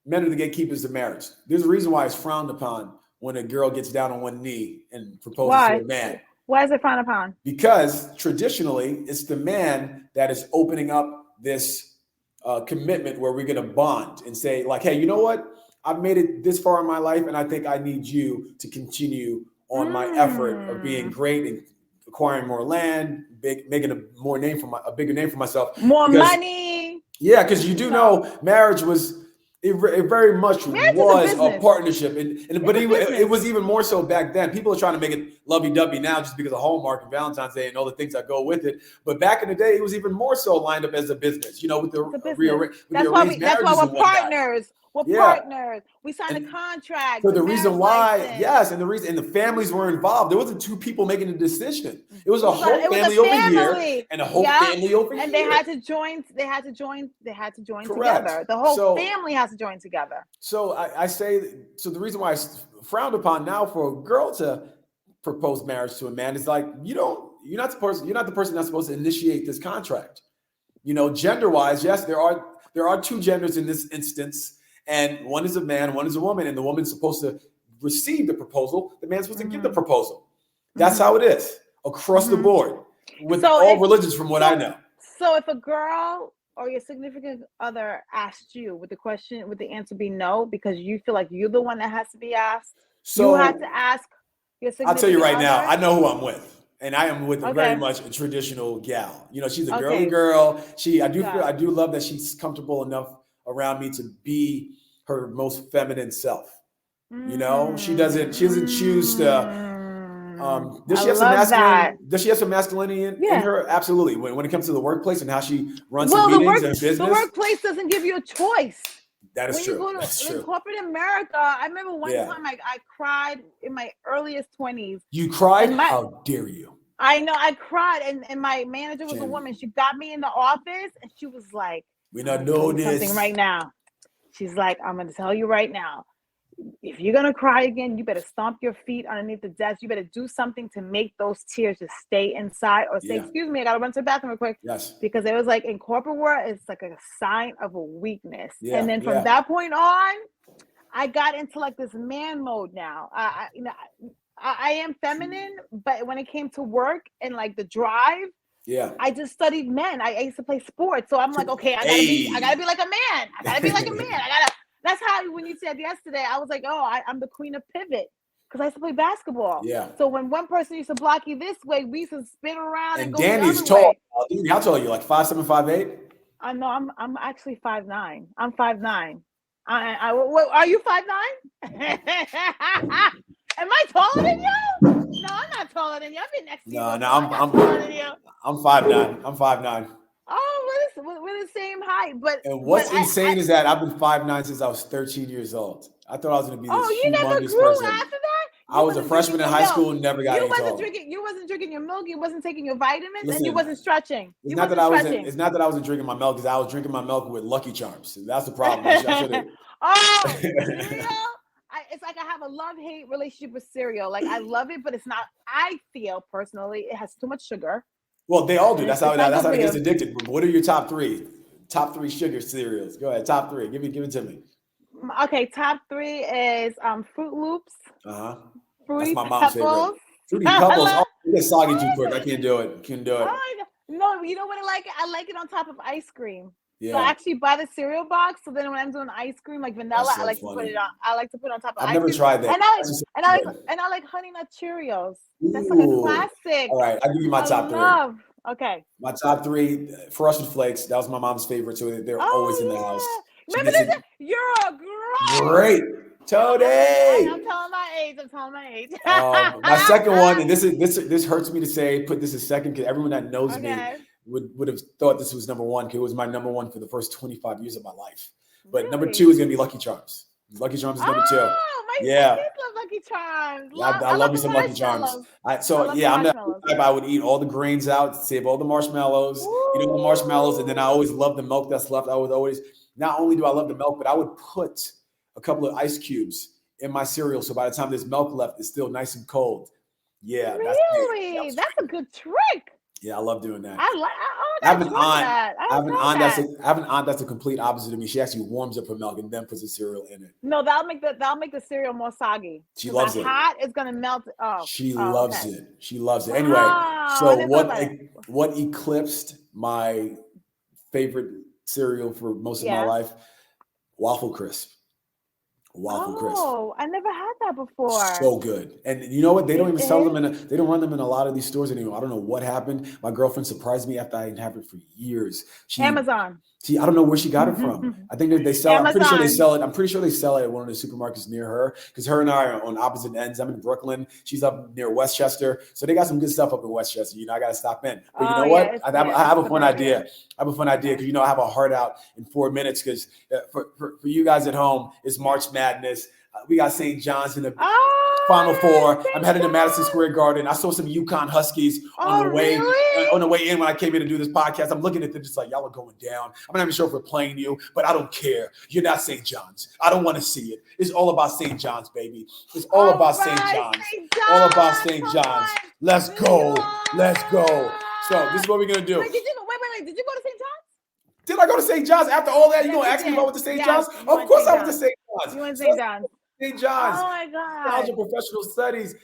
Men are the gatekeepers to marriage. There's a reason why it's frowned upon when a girl gets down on one knee and proposes to a man. Why is it frowned upon? Because traditionally, it's the man that is opening up this commitment where we're going to bond and say, like, hey, you know what? I've made it this far in my life, and I think I need you to continue on my effort of being great and acquiring more land, making a bigger name for myself. More money. Yeah, because you do know marriage was. It very much was a partnership, but it was even more so back then. People are trying to make it lovey-dovey now just because of Hallmark and Valentine's Day and all the things that go with it. But back in the day, it was even more so lined up as a business. You know, with the that's why we're partners. We're partners. We signed a contract. So the reason why, and the families were involved. There wasn't two people making a decision. It was a whole family over here and a whole family over here. And they had to join. They had to join together. The whole family has to join together. So I say, so the reason why it's frowned upon now for a girl to propose marriage to a man is like, you're not the person that's supposed to initiate this contract. You know, gender-wise, yes, there are two genders in this instance. And one is a man, one is a woman, and the woman's supposed to receive the proposal. The man's supposed to give the proposal. That's how it is across the board with all religions, from what I know. So if a girl or your significant other asked you, would the answer be no, because you feel like you're the one that has to be asked? So you have to ask your significant other? I'll tell you right now, I know who I'm with. And I am with very much a traditional gal. You know, she's a girly girl. I do love that she's comfortable enough around me to be her most feminine self. You know, she doesn't choose to does she have some masculinity in her? Absolutely. When it comes to the workplace and how she runs her meetings and business. The workplace doesn't give you a choice. That is true. When you go in corporate America, I remember one time I cried in my earliest 20s. You cried? How dare you? I know, I cried, and my manager was a woman. She got me in the office, and she was like, "We not know this something right now." She's like, "I'm going to tell you right now. If you're going to cry again, you better stomp your feet underneath the desk. You better do something to make those tears just stay inside, or say, excuse me, I got to run to the bathroom real quick." Yes. Because it was like in corporate world, it's like a sign of a weakness. And then from that point on, I got into like this man mode now. I am feminine, but when it came to work and like the drive, Yeah. I just studied men. I used to play sports, so I'm like, okay, I gotta be like a man. I gotta be like a man. That's how when you said yesterday, I was like, oh, I'm the queen of pivot because I used to play basketball. Yeah. So when one person used to block you this way, we used to spin around and go Danny's the other tall. way. How tall are you? Like 5'7", 5'8"? I know I'm actually 5'9". I'm 5'9". Are you 5'9"? Am I taller than you? No, I'm not taller than you. I've been next to you. No, I'm taller than you. I'm 5'9". I'm 5'9". Oh, we're the same height. And what's insane is that I've been 5'9" since I was 13 years old. I thought I was going to be this you never humongous grew person. after that? I was a freshman in high school and never got any taller. You wasn't drinking your milk. You wasn't taking your vitamins, Listen, and you wasn't stretching. It's not that I wasn't drinking my milk, because I was drinking my milk with Lucky Charms. That's the problem. It's like I have a love-hate relationship with cereal. Like I love it, but it's not. I feel personally it has too much sugar. Well, they all do. That's how it gets addicted. But what are your top three? Top three sugar cereals. Go ahead. Top three. Give it to me. Okay, top three is Fruit Loops. Fruity That's my mom's Pebbles. favorite. Fruity Pebbles. Oh, it gets soggy too quick. I can't do it. No, you know what I like? I like it on top of ice cream. Yeah. So I actually buy the cereal box. So then when I'm doing ice cream, like vanilla, So I like to put it on. I like to put it on top of ice cream. I've never tried that. And I like Honey Nut Cheerios. That's like a classic. All right, I'll give you my top three. Okay. My top three: Frosted Flakes. That was my mom's favorite, so they're always in the house. Remember this? You're a great Tony. I'm telling my age. My second one, and this hurts me to say, put this as second, because everyone that knows me would have thought this was number one, because it was my number one for the first 25 years of my life. But number two is gonna be Lucky Charms. Lucky Charms is number two. Oh, my kids love Lucky Charms. I love me some Lucky Charms. I'm the type I would eat all the grains out, save all the marshmallows, eat all the marshmallows, and then I always love the milk that's left. I would always, not only do I love the milk, but I would put a couple of ice cubes in my cereal, so by the time there's milk left, it's still nice and cold. Yeah, really, that's a good trick. Yeah, I love doing that. I have an aunt that's a complete opposite of me. She actually warms up her milk and then puts the cereal in it. No, that'll make the cereal more soggy. She loves it. Hot, it's gonna melt. She loves it. She loves it. Anyway, so what eclipsed my favorite cereal for most of my life? Waffle Crisp. I never had that before. So good. And you know what? They don't even sell them they don't run them in a lot of these stores anymore. I don't know what happened. My girlfriend surprised me after I didn't have it for years. Amazon. I don't know where she got it from. I think they sell it. I'm pretty sure they sell it. I'm pretty sure they sell it at one of the supermarkets near her, because her and I are on opposite ends. I'm in Brooklyn. She's up near Westchester. So they got some good stuff up in Westchester. I got to stop in. But you know what? I have a fun idea. Because, I have a heart out in 4 minutes, because for you guys at home, it's March Madness. We got St. John's in the Final Four. I'm headed to Madison Square Garden. I saw some UConn Huskies on the way in when I came in to do this podcast. I'm looking at them just like, y'all are going down. I'm not even sure if we're playing you, but I don't care. You're not St. John's. I don't want to see it. It's all about St. John's, baby. It's all about St. John's. All about St. John's. Let's go. Let's go. So this is what we're going to do. Wait, did you go to St. John's? Did I go to St. John's? After all that, you going to ask me if I went to St. John's? Of course I went to St. John's. You went to St. John's. St. John's. Oh my God. College of Professional Studies.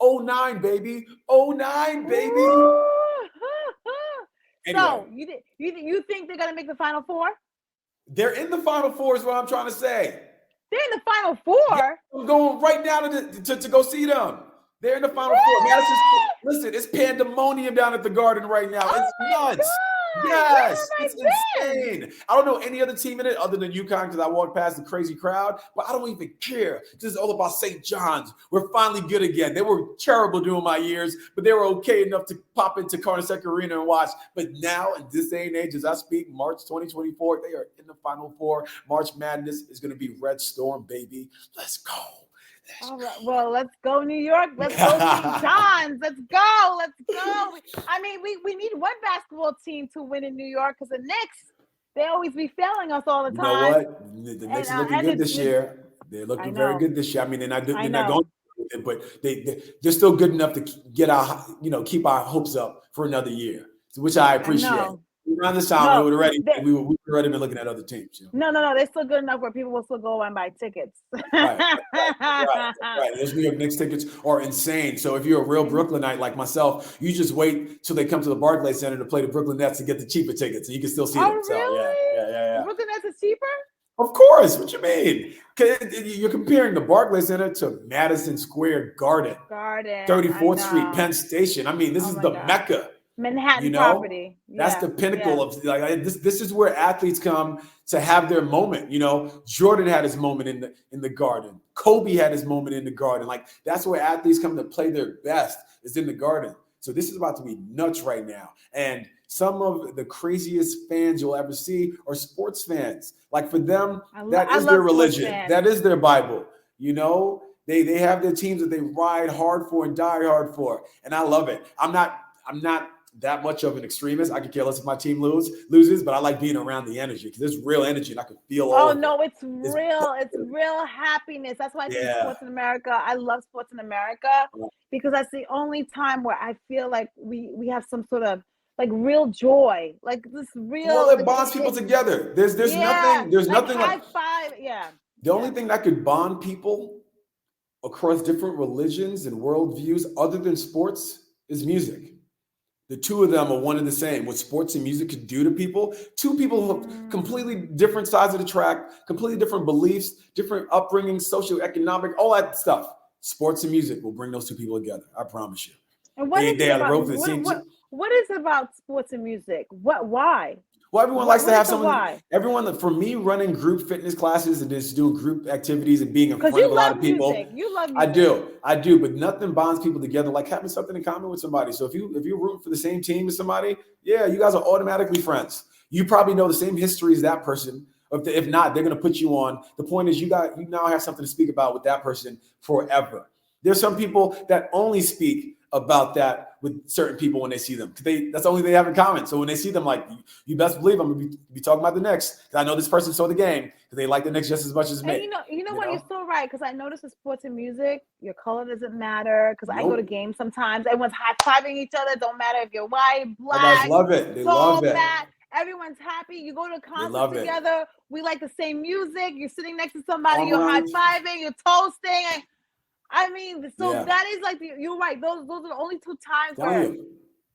09, baby. 09, baby. Anyway. So you think they're gonna make the Final Four? They're in the Final Four is what I'm trying to say. They're in the Final Four? Yeah, I'm going right now to go see them. They're in the Final Four. Listen, it's pandemonium down at the Garden right now. It's nuts. God. Yes, it's insane. I don't know any other team in it other than UConn, because I walked past the crazy crowd, but I don't even care. This is all about St. John's. We're finally good again. They were terrible during my years, but they were okay enough to pop into Carnesecca Arena and watch. But now, in this day and age, as I speak, March 2024, they are in the Final Four. March Madness is going to be Red Storm, baby. Let's go. All right. Well, let's go New York. Let's go St. John's. Let's go. I mean, we need one basketball team to win in New York, because the Knicks, they always be failing us all the time. You know what? The Knicks are looking good this year. They're looking very good this year. I mean, they're not going, but they're still good enough to get keep our hopes up for another year, which I appreciate. Around this time, No, we would already they, we would already been looking at other teams. You know? no. They're still good enough where people will still go and buy tickets. Right. Those New York Knicks tickets are insane. So if you're a real Brooklynite like myself, you just wait till they come to the Barclays Center to play the Brooklyn Nets to get the cheaper tickets, and you can still see them. Oh, So really? yeah. Brooklyn Nets is cheaper? Of course. What you mean? You're comparing the Barclays Center to Madison Square Garden, 34th Street, Penn Station. I mean, this is the Mecca. Manhattan property. That's the pinnacle of like this. This is where athletes come to have their moment. You know, Jordan had his moment in the Garden. Kobe had his moment in the Garden. Like that's where athletes come to play their best, is in the Garden. So this is about to be nuts right now. And some of the craziest fans you'll ever see are sports fans. Like for them, that is their religion. That is their Bible. You know, they have their teams that they ride hard for and die hard for. And I love it. I'm not that much of an extremist. I could care less if my team loses, but I like being around the energy because there's real energy and I can feel all of it. It's real. It's real happiness. That's why I think Sports in America. I love Sports in America because that's the only time where I feel like we have some sort of like real joy, like this real. Well, it bonds people together. There's nothing like high five. The only thing that could bond people across different religions and worldviews other than sports is music. The two of them are one and the same. What sports and music could do to people, two people have completely different sides of the track, completely different beliefs, different upbringing, socioeconomic, all that stuff. Sports and music will bring those two people together. I promise you. And what is it about sports and music? Why? Well, everyone likes to have someone. Everyone, for me, running group fitness classes and just doing group activities and being in front of a lot of people. You love music. I do, but nothing bonds people together like having something in common with somebody. So if you're rooting for the same team as somebody, you guys are automatically friends. You probably know the same history as that person. If not, they're going to put you on. The point is, you now have something to speak about with that person forever. There's some people that only speak about that with certain people when they see them. That's the only thing they have in common. So when they see them, like, you best believe I'm going to be talking about the Knicks because I know this person saw the game because they like the Knicks just as much as me. And you know what? You're so right because I noticed with sports and music, your color doesn't matter because I go to games sometimes. Everyone's high-fiving each other. Don't matter if you're white, black. They love it. They love it. Everyone's happy. You go to a concert together. We like the same music. You're sitting next to somebody. You're high-fiving. You're toasting. I mean, so that is like, you're right. Those are the only two times where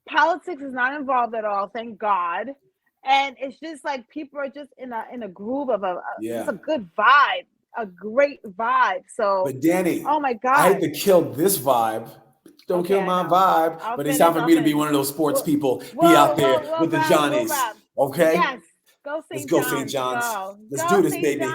politics is not involved at all. Thank God. And it's just like people are just in a groove of just a good vibe, a great vibe. So, but Danni, oh my God, I hate to kill this vibe. Don't kill my vibe. But it's time for me to be one of those sports people. Be out there with the Johnnies. Okay. Yes. Let's go St. John's. Let's do this, baby.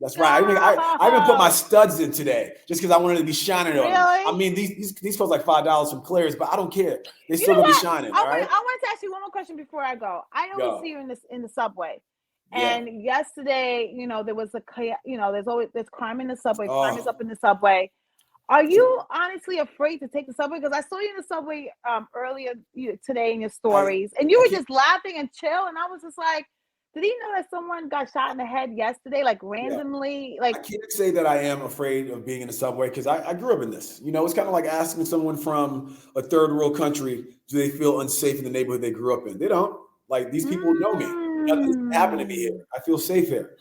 That's go. right. I even put my studs in today just because I wanted to be shining on them. I mean, these cost like $5 from Claire's, but I don't care. They still gonna be shining. I want to ask you one more question before I go. I know we see you in the subway, and yesterday, there was there's crime in the subway. Crime is up in the subway. Are you honestly afraid to take the subway? Because I saw you in the subway earlier today in your stories, and you were just laughing and chill, and I was just like, did he know that someone got shot in the head yesterday, like randomly? Like, I can't say that I am afraid of being in the subway because I grew up in this. It's kind of like asking someone from a third world country, do they feel unsafe in the neighborhood they grew up in? They don't. Like, these people know me. Nothing's happened to me here. I feel safe here.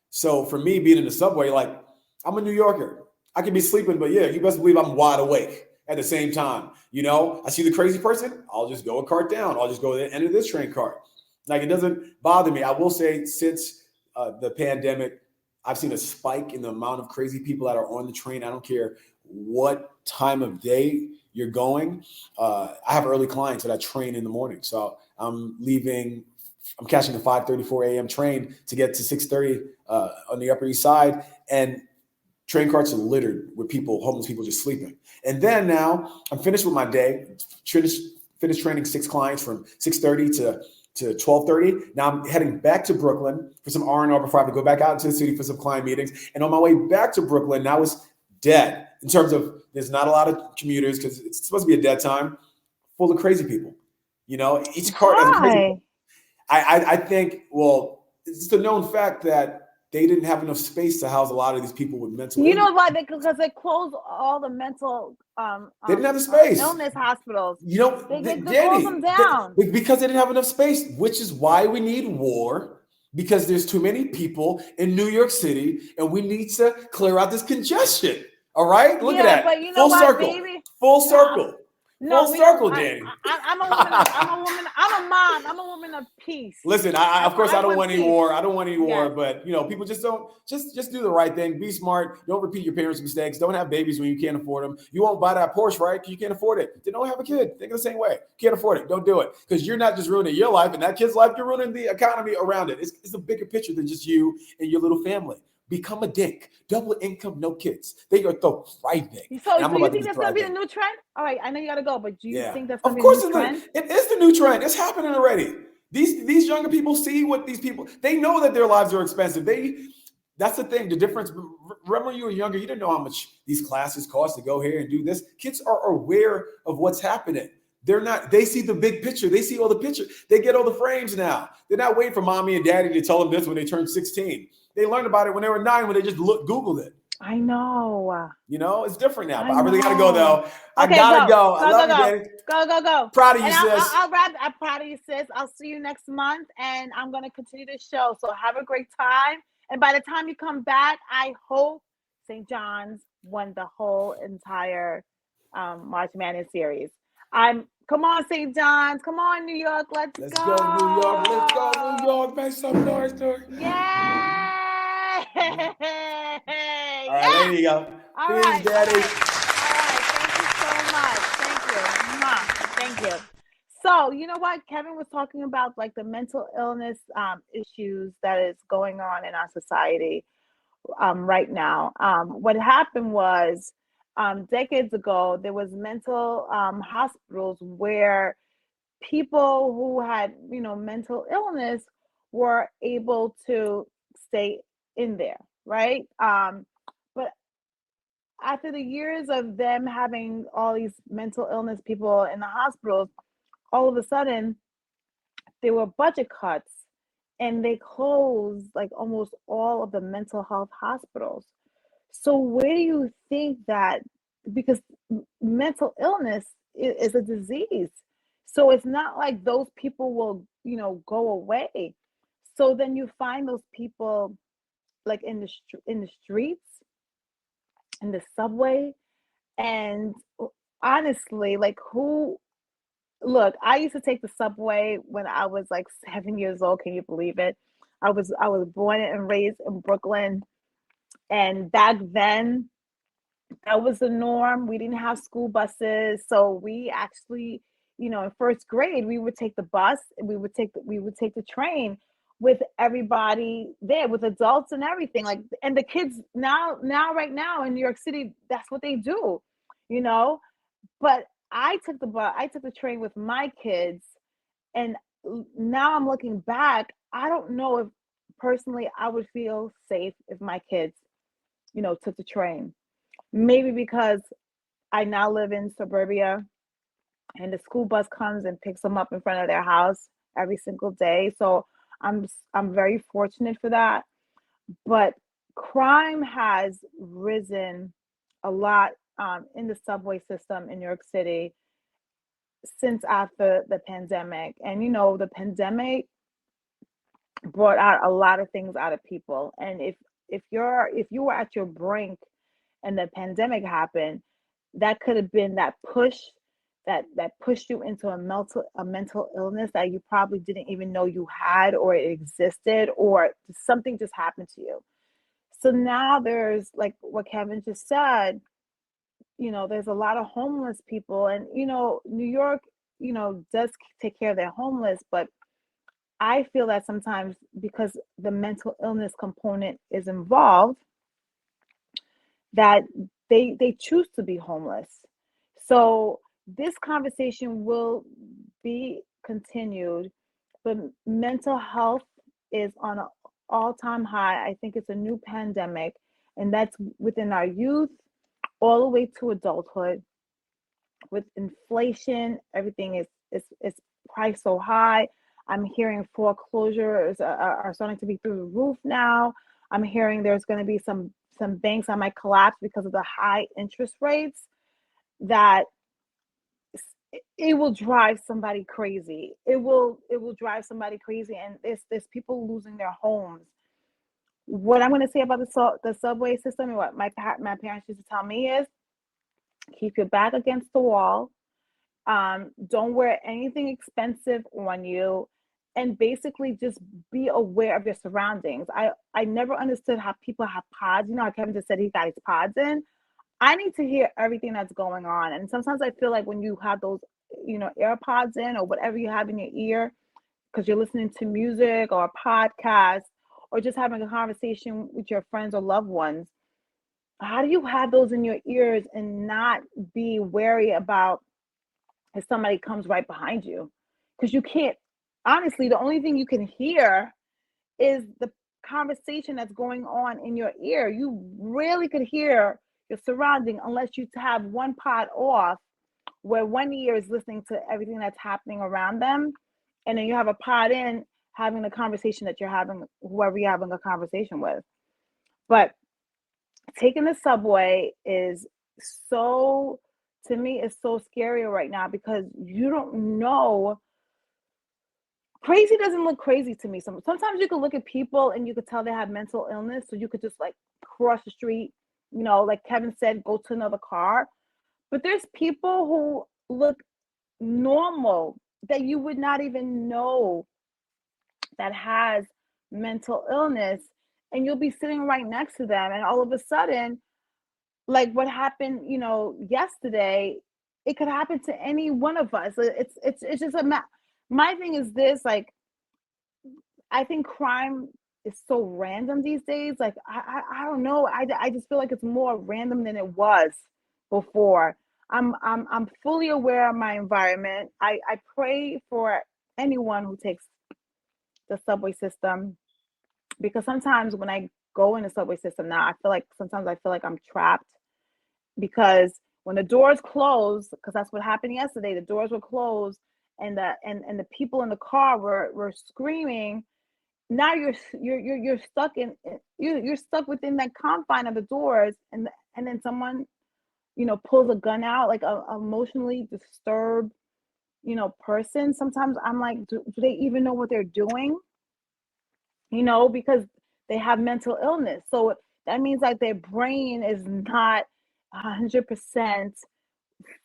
So for me, being in the subway, like, I'm a New Yorker. I can be sleeping, but you best believe I'm wide awake at the same time. I see the crazy person, I'll just go a cart down. I'll just go to the end of this train cart. Like, it doesn't bother me. I will say since the pandemic, I've seen a spike in the amount of crazy people that are on the train. I don't care what time of day you're going. I have early clients that I train in the morning. So I'm catching the 5:34 a.m. train to get to 6:30 on the Upper East Side. And train carts are littered with homeless people just sleeping. And then now I'm finished with my day, finished training 6 clients from 6:30 to 12:30. Now I'm heading back to Brooklyn for some R&R before I have to go back out into the city for some client meetings. And on my way back to Brooklyn, now it's dead in terms of there's not a lot of commuters because it's supposed to be a dead time, full of crazy people. Each cart has a crazy people. I think, well, it's the known fact that they didn't have enough space to house a lot of these people with mental You illness. know why? Because they closed all the mental They didn't have the space. illness hospitals. You know, They Danny, closed them down. because they didn't have enough space, which is why we need war, because there's too many people in New York City, and we need to clear out this congestion. All right? Look at that. But you know Full what, circle. baby? Full circle. No, Full circle, I, Danny. I'm a woman. I'm a woman. I'm a mom. I'm a woman of peace. Listen, of course, I don't want any peace. war. I don't want any war, Yes. but you know, people just don't just do the right thing. Be smart. Don't repeat your parents' mistakes. Don't have babies when you can't afford them. You won't buy that Porsche, right? Because you can't afford it. Then don't have a kid. Think of the same way. Can't afford it. Don't do it, because you're not just ruining your life and that kid's life. You're ruining the economy around it. It's a bigger picture than just you and your little family. Become a dink. Double income, no kids. They are thriving. So do you think that's going to be the new trend? All right, I know you got to go, but do you think that's going to be the new trend? It is the new trend. It's happening already. These younger people see what these people, they know that their lives are expensive. That's the thing, the difference. Remember when you were younger, you didn't know how much these classes cost to go here and do this. Kids are aware of what's happening. They see the big picture. They see all the pictures. They get all the frames now. They're not waiting for mommy and daddy to tell them this when they turn 16. They learned about it when they were 9, when they just Googled it. I know. You know, it's different now. But I really got to go, though. I Okay, got to go. I love you, Danny. Go. Proud of you, sis. sis. I'm proud of you, sis. I'll see you next month, and I'm going to continue the show. So have a great time. And by the time you come back, I hope St. John's won the whole entire March Madness series. Come on, St. John's. Come on, New York. Let's go. Let's go, New York. Let's go, New York. Make some noise, dude. Yay! All right, there you go. Peace, Daddy. All right. Thank you so much. Thank you. So, you know what? Kevin was talking about like the mental illness issues that is going on in our society right now. What happened was decades ago, there was mental hospitals where people who had, mental illness were able to stay in there, right? But after the years of them having all these mental illness people in the hospitals, all of a sudden there were budget cuts and they closed like almost all of the mental health hospitals. So where do you think that, because mental illness is a disease, so it's not like those people will, go away. So then you find those people like in the streets, in the subway, and honestly, like look, I used to take the subway when I was like 7 years old. Can you believe it? I was born and raised in Brooklyn, and back then that was the norm. We didn't have school buses, so we actually, in first grade, we would take the bus, and we would take the train with everybody there, with adults and everything. Like, and the kids right now in New York City, that's what they do, But I took the train with my kids, and now I'm looking back. I don't know if personally I would feel safe if my kids, took the train. Maybe because I now live in suburbia, and the school bus comes and picks them up in front of their house every single day. So I'm very fortunate for that. But crime has risen a lot in the subway system in New York City since after the pandemic. And the pandemic brought out a lot of things out of people. And if you were at your brink and the pandemic happened, that could have been that push that pushed you into a mental illness that you probably didn't even know you had, or it existed, or something just happened to you. So now there's, like what Kevin just said, there's a lot of homeless people, and New York, does take care of their homeless, but I feel that sometimes because the mental illness component is involved, that they choose to be homeless. So this conversation will be continued, but mental health is on an all-time high. I think it's a new pandemic, and that's within our youth all the way to adulthood. With inflation, everything is priced so high. I'm hearing foreclosures are starting to be through the roof now. I'm hearing there's going to be some banks that might collapse because of the high interest rates, that it will drive somebody crazy. It will drive somebody crazy, and there's people losing their homes. What I'm going to say about the subway system, and what my parents used to tell me, is keep your back against the wall. Don't wear anything expensive on you, and basically just be aware of your surroundings. I never understood how people have pods. You know how Kevin just said he got his pods in. I need to hear everything that's going on. And sometimes I feel like when you have those, AirPods in, or whatever you have in your ear, because you're listening to music or a podcast, or just having a conversation with your friends or loved ones, how do you have those in your ears and not be wary about if somebody comes right behind you? Because you can't, honestly, the only thing you can hear is the conversation that's going on in your ear. You really could hear your surrounding unless you have one pod off, where one ear is listening to everything that's happening around them, and then you have a pod in, having the conversation that you're having, whoever you're having a conversation with. But taking the subway is so, to me, is so scary right now, because you don't know. Crazy doesn't look crazy to me. Sometimes you could look at people and you could tell they have mental illness, so you could just like cross the street, like Kevin said, go to another car. But there's people who look normal that you would not even know that has mental illness, and you'll be sitting right next to them, and all of a sudden, like what happened, yesterday, it could happen to any one of us. It's just my thing is this, like, I think crime is so random these days. Like, I don't know. I just feel like it's more random than it was before. I'm fully aware of my environment. I pray for anyone who takes the subway system, because sometimes when I go in the subway system now, sometimes I feel like I'm trapped, because when the doors close, because that's what happened yesterday, the doors were closed, and the people in the car were screaming. Now you're stuck you're stuck within that confine of the doors, and then someone pulls a gun out, like a emotionally disturbed person. Sometimes I'm like, do they even know what they're doing? Because they have mental illness, so that means like their brain is not 100%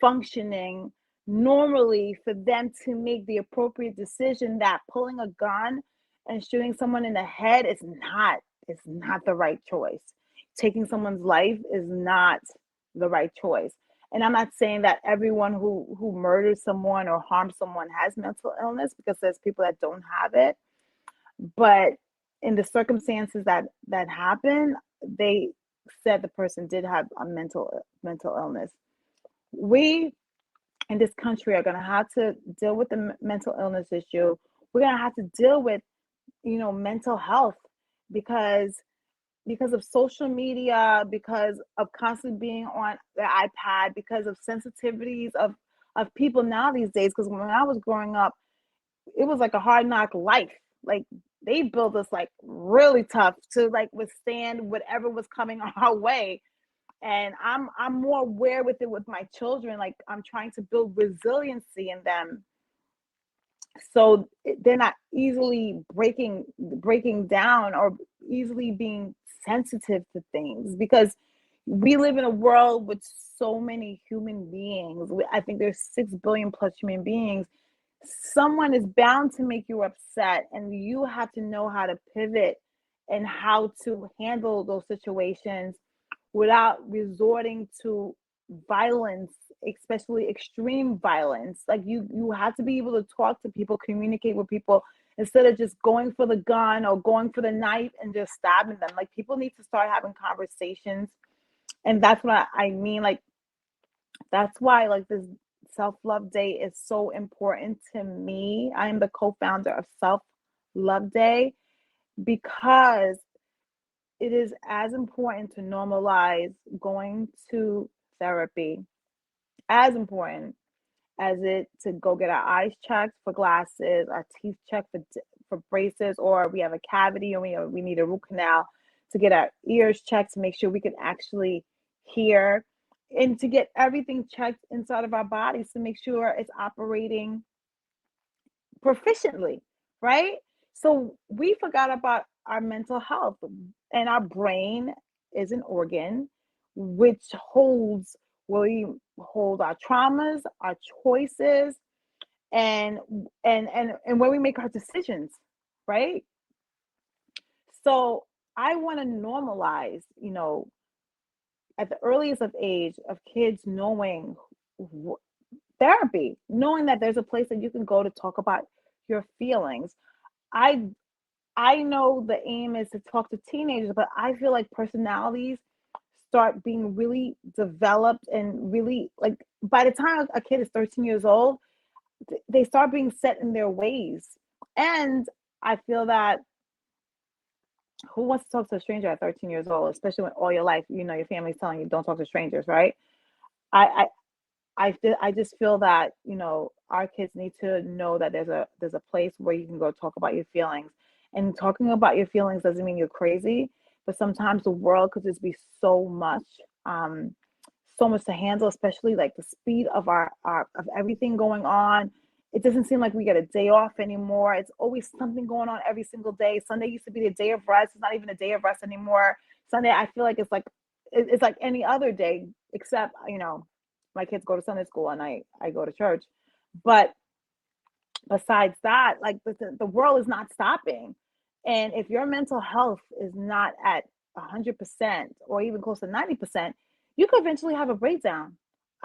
functioning normally for them to make the appropriate decision, that pulling a gun and shooting someone in the head is not the right choice. Taking someone's life is not the right choice. And I'm not saying that everyone who murders someone or harms someone has mental illness, because there's people that don't have it. But in the circumstances that happened, they said the person did have a mental illness. We in this country are going to have to deal with the mental illness issue. We're going to have to deal with mental health, because of social media, because of constantly being on the iPad, because of sensitivities of people now these days. Because when I was growing up, it was like a hard knock life. Like, they built us like really tough to like withstand whatever was coming our way. And I'm more aware with it with my children. Like, I'm trying to build resiliency in them, so they're not easily breaking down or easily being sensitive to things, because we live in a world with so many human beings. I think there's 6 billion plus human beings. Someone is bound to make you upset, and you have to know how to pivot and how to handle those situations without resorting to violence, especially extreme violence. Like, you have to be able to talk to people, communicate with people, instead of just going for the gun or going for the knife and just stabbing them. Like, people need to start having conversations. And that's what I mean. Like, that's why like this self-love day is so important to me. I am the co-founder of Self-Love Day, because it is as important to normalize going to therapy, as important as it to go get our eyes checked for glasses, our teeth checked for braces, or we have a cavity and we need a root canal to get our ears checked to make sure we can actually hear, and to get everything checked inside of our bodies to make sure it's operating proficiently, right? So we forgot about our mental health, and our brain is an organ which holds where we hold our traumas, our choices, and and where we make our decisions, right? So I want to normalize, at the earliest of age of kids knowing therapy, knowing that there's a place that you can go to talk about your feelings. I I know the aim is to talk to teenagers, but I feel like personalities start being really developed and really like by the time a kid is 13 years old, they start being set in their ways. And I feel that who wants to talk to a stranger at 13 years old, especially when all your life, your family's telling you don't talk to strangers, right? I I just feel that our kids need to know that there's a place where you can go talk about your feelings, and talking about your feelings doesn't mean you're crazy, but sometimes the world could just be um, so much to handle, especially like the speed of our of everything going on. It doesn't seem like we get a day off anymore. It's always something going on every single day. Sunday used to be the day of rest. It's not even a day of rest anymore. Sunday, I feel like it's like any other day, except my kids go to Sunday school and I go to church. But besides that, like the world is not stopping. And if your mental health is not at 100% or even close to 90%, you could eventually have a breakdown.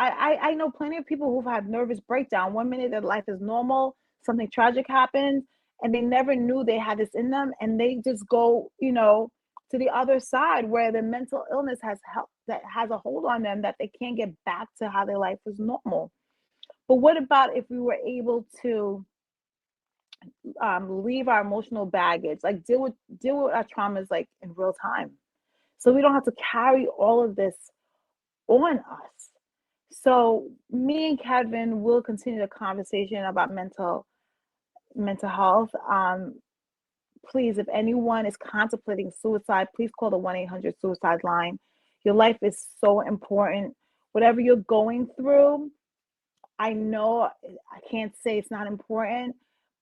I know plenty of people who've had nervous breakdown. One minute their life is normal, something tragic happens, and they never knew they had this in them, and they just go, to the other side where the mental illness that has a hold on them that they can't get back to how their life was normal. But what about if we were able to leave our emotional baggage, like deal with our traumas like in real time, so we don't have to carry all of this on us. So me and Kevin will continue the conversation about mental health. Please, if anyone is contemplating suicide, please call the 1-800 suicide line. Your life is so important. Whatever you're going through, I know I can't say it's not important,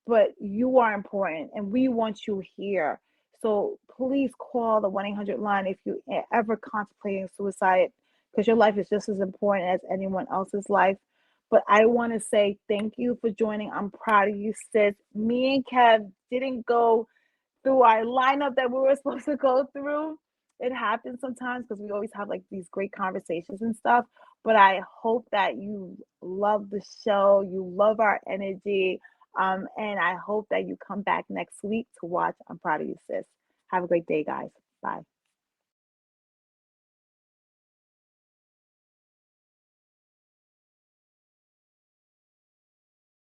but you are important and we want you here. So please call the 1-800 line if you ever contemplating suicide, because your life is just as important as anyone else's life. But I want to say thank you for joining. I'm proud of you, sis. Me and Kev didn't go through our lineup that we were supposed to go through. It happens sometimes because we always have like these great conversations and stuff. But I hope that you love the show, you love our energy, and I hope that you come back next week to watch I'm Proud of You, Sis. Have a great day, guys. Bye.